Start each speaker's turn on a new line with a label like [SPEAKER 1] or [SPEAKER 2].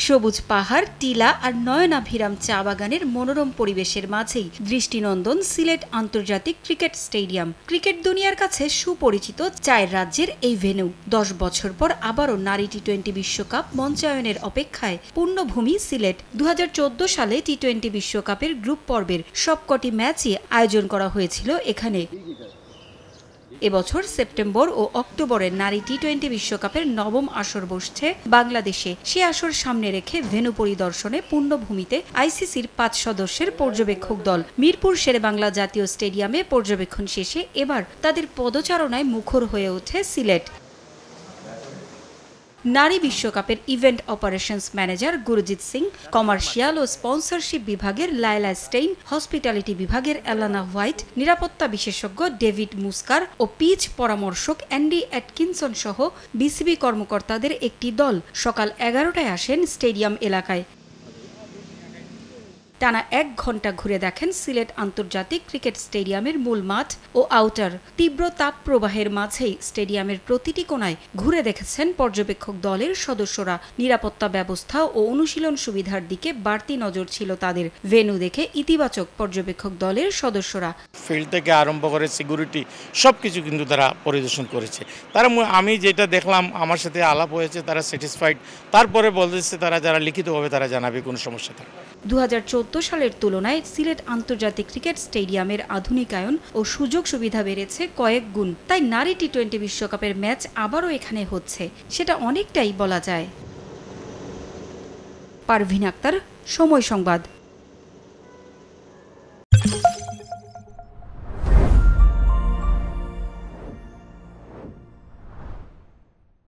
[SPEAKER 1] সবুজ পাহাড়, টিলা আর নয়নাভিরাম চা বাগানের মনোরম পরিবেশের মাঝেই দৃষ্টিনন্দন সিলেট আন্তর্জাতিক ক্রিকেট স্টেডিয়াম। ক্রিকেট দুনিয়ার কাছে সুপরিচিত চায়ের রাজ্যের এই ভেন্যু 10 বছর পর আবারও নারী টি-20 বিশ্বকাপ মঞ্চায়নের অপেক্ষায় পূর্ণভূমি সিলেট। 2014 সালে টি-20 বিশ্বকাপের গ্রুপ পর্বের সবকটি ম্যাচই আয়োজন করা হয়েছিল এখানে। এবছর সেপ্টেম্বর ও অক্টোবরে নারী টি-20 বিশ্বকাপের নবম আসর বসছে বাংলাদেশে। সে আসর সামনে রেখে ভেন্যু পরিদর্শনে পূর্ণভূমিতে আইসিসির 5 সদস্যের পর্যবেক্ষক দল। মিরপুর শেরেবাংলা জাতীয় স্টেডিয়ামে পর্যবেক্ষণ শেষে এবার তাদের পদচারণায় মুখর হয়ে ওঠে সিলেট। নারী বিশ্বকাপের event operations manager Gurjit Singh, commercial ও স্পন্সরশিপ বিভাগের লায়লা স্টেইন, হসপিটালিটি বিভাগের এলানা হোয়াইট, নিরাপত্তা বিশেষজ্ঞ ডেভিড মুস্কার ও পিচ পরামর্শক অ্যান্ডি অ্যাটকিনসন সহ বিসিবি কর্মকর্তাদের একটি দল সকাল 11টায় আসেন স্টেডিয়াম এলাকায়। টানা 1 ঘণ্টা ঘুরে দেখেন সিলেট আন্তর্জাতিক ক্রিকেট স্টেডিয়ামের মূল মাঠ ও আউটার। তীব্র তাপ প্রবাহের মাঝেই স্টেডিয়ামের প্রতিটি কোণায় ঘুরে দেখেছেন পর্যবেক্ষক দলের সদস্যরা। নিরাপত্তা ব্যবস্থা ও অনুশীলন সুবিধার দিকে বাড়তি নজর ছিল তাদের। ভেন্যু দেখে ইতিবাচক পর্যবেক্ষক দলের সদস্যরা।
[SPEAKER 2] ফিল্ড থেকে আরম্ভ করে সিকিউরিটি সবকিছু কিন্তু তারা পরিদর্শন করেছে। তারা আমি যেটা দেখলাম, আমার সাথে আলাপ হয়েছে, তারা স্যাটিসফাইড। তারপরে বলতেছে তারা যারা লিখিতভাবে তারা জানাবে কোনো সমস্যা থাকে।
[SPEAKER 1] 2014 সালের তুলনায় সিলেট আন্তর্জাতিক ক্রিকেট স্টেডিয়ামের আধুনিকায়ন ও সুযোগ সুবিধা বেড়েছে কয়েক গুণ। তাই নারী টি-20 বিশ্বকাপের ম্যাচ আবারও এখানে হচ্ছে, সেটা অনেকটাই বলা যায়। পারভিন আক্তার, সময় সংবাদ।